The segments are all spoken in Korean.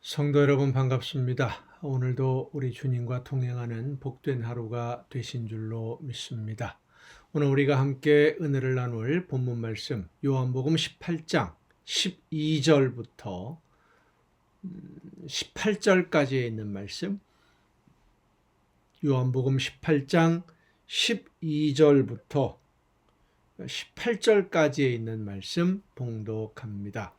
성도 여러분 반갑습니다. 오늘도 우리 주님과 동행하는 복된 하루가 되신 줄로 믿습니다. 오늘 우리가 함께 은혜를 나눌 본문 말씀 요한복음 18장 12절부터 18절까지에 있는 말씀, 요한복음 18장 12절부터 18절까지에 있는 말씀 봉독합니다.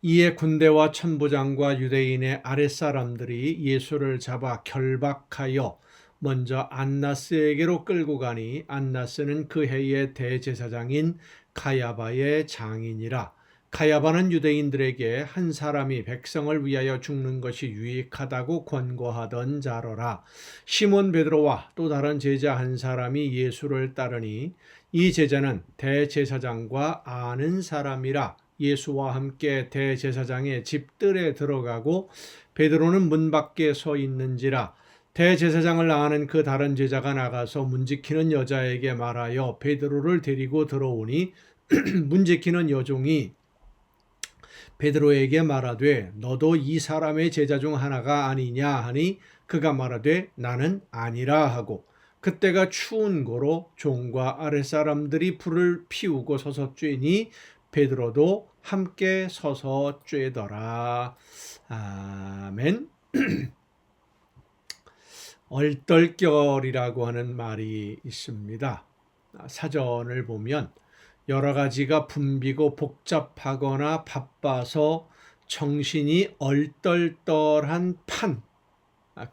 이에 군대와 천부장과 유대인의 아랫사람들이 예수를 잡아 결박하여 먼저 안나스에게로 끌고 가니 안나스는 그 해의 대제사장인 가야바의 장인이라. 가야바는 유대인들에게 한 사람이 백성을 위하여 죽는 것이 유익하다고 권고하던 자로라. 시몬 베드로와 또 다른 제자 한 사람이 예수를 따르니 이 제자는 대제사장과 아는 사람이라. 예수와 함께 대제사장의 집들에 들어가고 베드로는 문 밖에 서 있는지라. 대제사장을 아는 그 다른 제자가 나가서 문지키는 여자에게 말하여 베드로를 데리고 들어오니 문지키는 여종이 베드로에게 말하되 너도 이 사람의 제자 중 하나가 아니냐 하니 그가 말하되 나는 아니라 하고 그때가 추운 고로 종과 아랫사람들이 불을 피우고 서서 쬐니 베드로도 함께 서서 쬐더라. 아멘. 얼떨결이라고 하는 말이 있습니다. 사전을 보면 여러 가지가 붐비고 복잡하거나 바빠서 정신이 얼떨떨한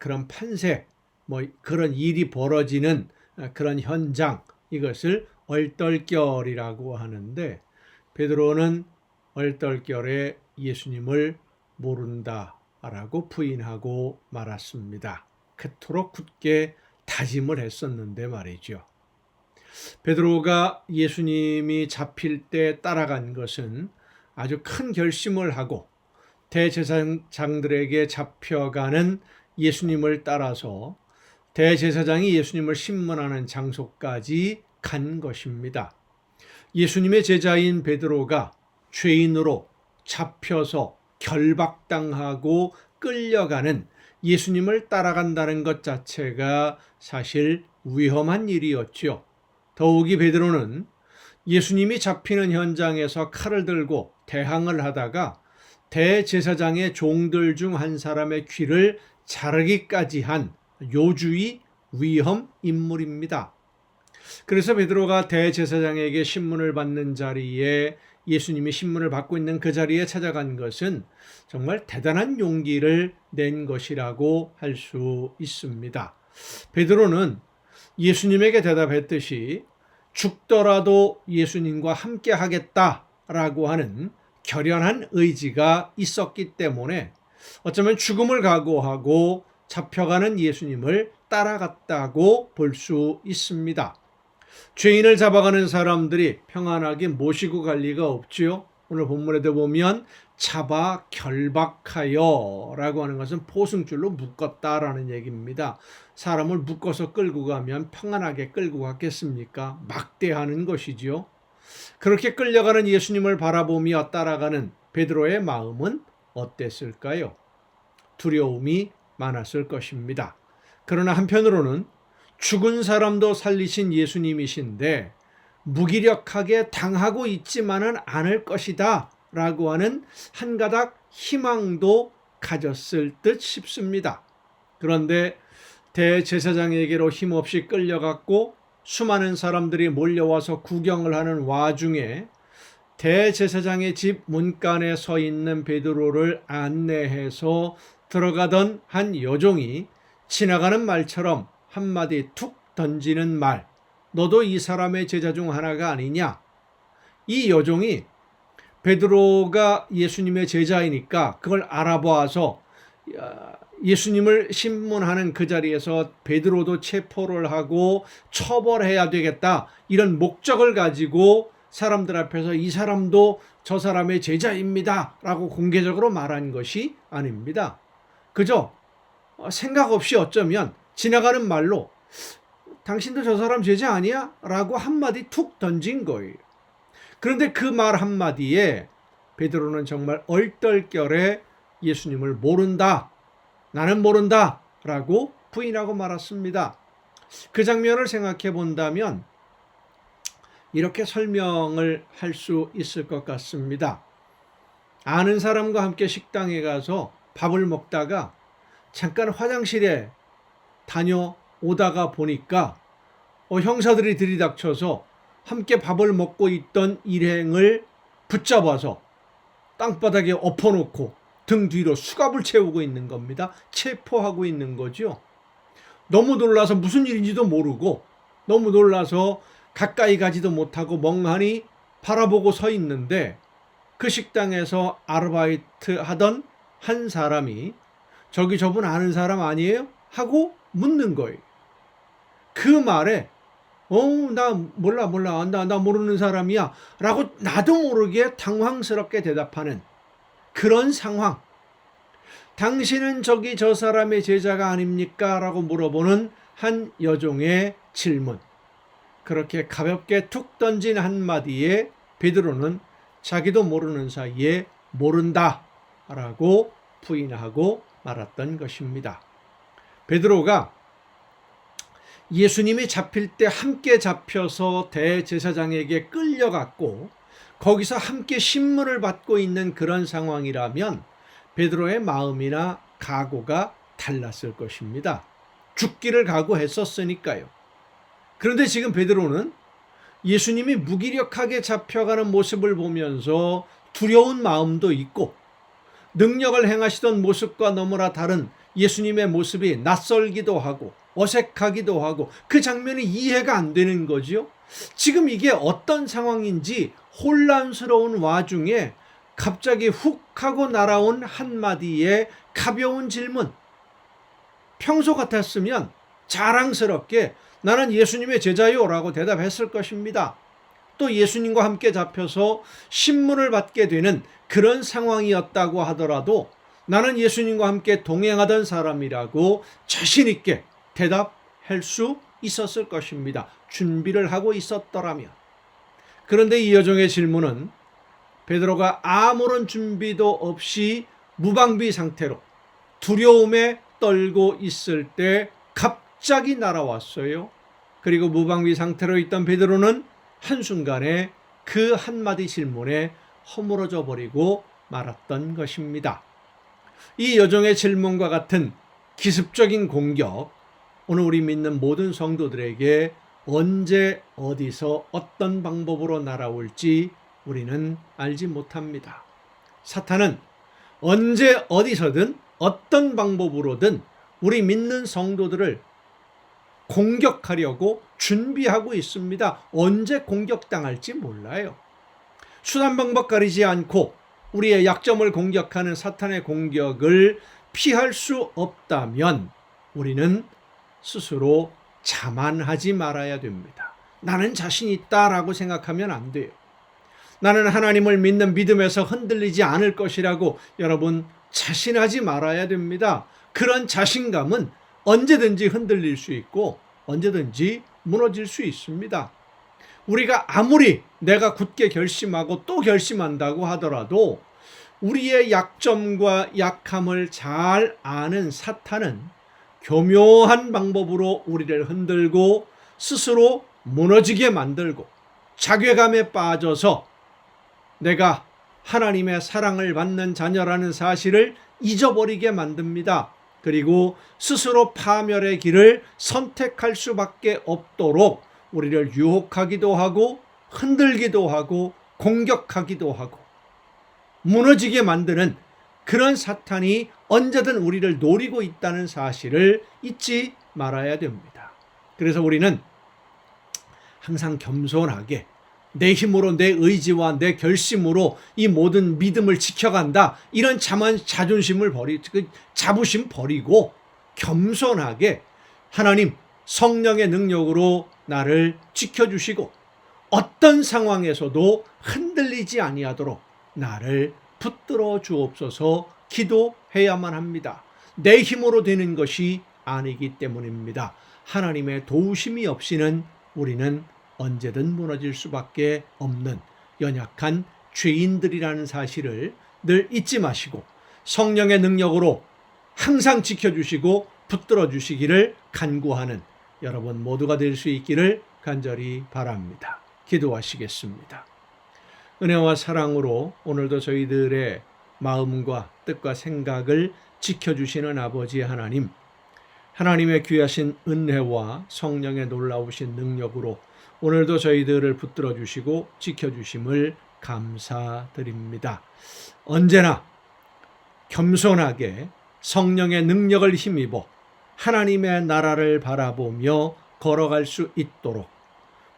그런 판세, 그런 일이 벌어지는 그런 현장, 이것을 얼떨결이라고 하는데 베드로는 얼떨결에 예수님을 모른다라고 부인하고 말았습니다. 그토록 굳게 다짐을 했었는데 말이죠. 베드로가 예수님이 잡힐 때 따라간 것은 아주 큰 결심을 하고 대제사장들에게 잡혀가는 예수님을 따라서 대제사장이 예수님을 신문하는 장소까지 간 것입니다. 예수님의 제자인 베드로가 죄인으로 잡혀서 결박당하고 끌려가는 예수님을 따라간다는 것 자체가 사실 위험한 일이었죠. 더욱이 베드로는 예수님이 잡히는 현장에서 칼을 들고 대항을 하다가 대제사장의 종들 중 한 사람의 귀를 자르기까지 한 요주의 위험 인물입니다. 그래서 베드로가 대제사장에게 신문을 받는 자리에 예수님이 신문을 받고 있는 그 자리에 찾아간 것은 정말 대단한 용기를 낸 것이라고 할 수 있습니다. 베드로는 예수님에게 대답했듯이 죽더라도 예수님과 함께 하겠다라고 하는 결연한 의지가 있었기 때문에 어쩌면 죽음을 각오하고 잡혀가는 예수님을 따라갔다고 볼 수 있습니다. 죄인을 잡아가는 사람들이 평안하게 모시고 갈 리가 없지요. 오늘 본문에도 보면 잡아 결박하여 라고 하는 것은 포승줄로 묶었다라는 얘기입니다. 사람을 묶어서 끌고 가면 평안하게 끌고 갔겠습니까? 막대하는 것이지요. 그렇게 끌려가는 예수님을 바라보며 따라가는 베드로의 마음은 어땠을까요? 두려움이 많았을 것입니다. 그러나 한편으로는 죽은 사람도 살리신 예수님이신데 무기력하게 당하고 있지만은 않을 것이다 라고 하는 한 가닥 희망도 가졌을 듯 싶습니다. 그런데 대제사장에게로 힘없이 끌려갔고 수많은 사람들이 몰려와서 구경을 하는 와중에 대제사장의 집 문간에 서 있는 베드로를 안내해서 들어가던 한 여종이 지나가는 말처럼 한마디 툭 던지는 말, 너도 이 사람의 제자 중 하나가 아니냐? 이 여종이 베드로가 예수님의 제자이니까 그걸 알아봐서 예수님을 신문하는 그 자리에서 베드로도 체포를 하고 처벌해야 되겠다, 이런 목적을 가지고 사람들 앞에서 이 사람도 저 사람의 제자입니다 라고 공개적으로 말한 것이 아닙니다. 그저 생각 없이 어쩌면 지나가는 말로 당신도 저 사람 제자 아니야? 라고 한마디 툭 던진 거예요. 그런데 그 말 한마디에 베드로는 정말 얼떨결에 예수님을 모른다, 나는 모른다 라고 부인하고 말았습니다. 그 장면을 생각해 본다면 이렇게 설명을 할 수 있을 것 같습니다. 아는 사람과 함께 식당에 가서 밥을 먹다가 잠깐 화장실에 다녀오다가 보니까 형사들이 들이닥쳐서 함께 밥을 먹고 있던 일행을 붙잡아서 땅바닥에 엎어놓고 등 뒤로 수갑을 채우고 있는 겁니다. 체포하고 있는 거죠. 너무 놀라서 무슨 일인지도 모르고 너무 놀라서 가까이 가지도 못하고 멍하니 바라보고 서 있는데 그 식당에서 아르바이트 하던 한 사람이 저기 저분 아는 사람 아니에요? 하고 묻는 거예요. 그 말에 나 몰라 나 모르는 사람이야 라고 나도 모르게 당황스럽게 대답하는 그런 상황. 당신은 저기 저 사람의 제자가 아닙니까? 라고 물어보는 한 여종의 질문. 그렇게 가볍게 툭 던진 한마디에 베드로는 자기도 모르는 사이에 모른다 라고 부인하고 말았던 것입니다. 베드로가 예수님이 잡힐 때 함께 잡혀서 대제사장에게 끌려갔고 거기서 함께 신문을 받고 있는 그런 상황이라면 베드로의 마음이나 각오가 달랐을 것입니다. 죽기를 각오했었으니까요. 그런데 지금 베드로는 예수님이 무기력하게 잡혀가는 모습을 보면서 두려운 마음도 있고 능력을 행하시던 모습과 너무나 다른 예수님의 모습이 낯설기도 하고 어색하기도 하고 그 장면이 이해가 안 되는 거죠. 지금 이게 어떤 상황인지 혼란스러운 와중에 갑자기 훅 하고 날아온 한마디의 가벼운 질문. 평소 같았으면 자랑스럽게 나는 예수님의 제자요 라고 대답했을 것입니다. 또 예수님과 함께 잡혀서 신문을 받게 되는 그런 상황이었다고 하더라도 나는 예수님과 함께 동행하던 사람이라고 자신 있게 대답할 수 있었을 것입니다. 준비를 하고 있었더라면. 그런데 이 여종의 질문은 베드로가 아무런 준비도 없이 무방비 상태로 두려움에 떨고 있을 때 갑자기 날아왔어요. 그리고 무방비 상태로 있던 베드로는 한순간에 그 한마디 질문에 허물어져 버리고 말았던 것입니다. 이 여종의 질문과 같은 기습적인 공격, 오늘 우리 믿는 모든 성도들에게 언제 어디서 어떤 방법으로 날아올지 우리는 알지 못합니다. 사탄은 언제 어디서든 어떤 방법으로든 우리 믿는 성도들을 공격하려고 준비하고 있습니다. 언제 공격당할지 몰라요. 수단 방법 가리지 않고 우리의 약점을 공격하는 사탄의 공격을 피할 수 없다면 우리는 스스로 자만하지 말아야 됩니다. 나는 자신 있다라고 생각하면 안 돼요. 나는 하나님을 믿는 믿음에서 흔들리지 않을 것이라고 여러분 자신하지 말아야 됩니다. 그런 자신감은 언제든지 흔들릴 수 있고 언제든지 무너질 수 있습니다. 우리가 아무리 내가 굳게 결심하고 또 결심한다고 하더라도 우리의 약점과 약함을 잘 아는 사탄은 교묘한 방법으로 우리를 흔들고 스스로 무너지게 만들고 자괴감에 빠져서 내가 하나님의 사랑을 받는 자녀라는 사실을 잊어버리게 만듭니다. 그리고 스스로 파멸의 길을 선택할 수밖에 없도록 우리를 유혹하기도 하고 흔들기도 하고 공격하기도 하고 무너지게 만드는 그런 사탄이 언제든 우리를 노리고 있다는 사실을 잊지 말아야 됩니다. 그래서 우리는 항상 겸손하게 내 힘으로 내 의지와 내 결심으로 이 모든 믿음을 지켜간다. 이런 자존심을 자부심 버리고 겸손하게 하나님 성령의 능력으로 나를 지켜주시고 어떤 상황에서도 흔들리지 아니하도록 나를 붙들어 주옵소서 기도해야만 합니다. 내 힘으로 되는 것이 아니기 때문입니다. 하나님의 도우심이 없이는 우리는 언제든 무너질 수밖에 없는 연약한 죄인들이라는 사실을 늘 잊지 마시고 성령의 능력으로 항상 지켜주시고 붙들어 주시기를 간구하는 여러분 모두가 될 수 있기를 간절히 바랍니다. 기도하시겠습니다. 은혜와 사랑으로 오늘도 저희들의 마음과 뜻과 생각을 지켜주시는 아버지 하나님, 하나님의 귀하신 은혜와 성령의 놀라우신 능력으로 오늘도 저희들을 붙들어 주시고 지켜주심을 감사드립니다. 언제나 겸손하게 성령의 능력을 힘입어 하나님의 나라를 바라보며 걸어갈 수 있도록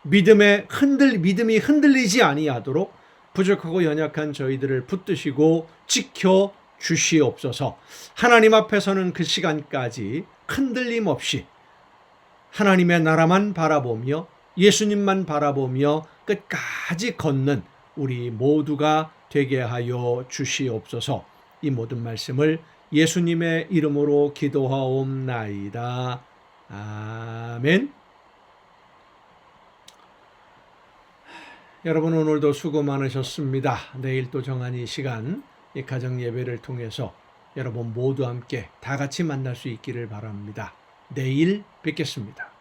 믿음이 흔들리지 아니하도록 부족하고 연약한 저희들을 붙드시고 지켜 주시옵소서. 하나님 앞에서는 그 시간까지 흔들림 없이 하나님의 나라만 바라보며 예수님만 바라보며 끝까지 걷는 우리 모두가 되게 하여 주시옵소서. 이 모든 말씀을 예수님의 이름으로 기도하옵나이다. 아멘. 여러분 오늘도 수고 많으셨습니다. 내일 또 정한 이 시간 이 가정 예배를 통해서 여러분 모두 함께 다 같이 만날 수 있기를 바랍니다. 내일 뵙겠습니다.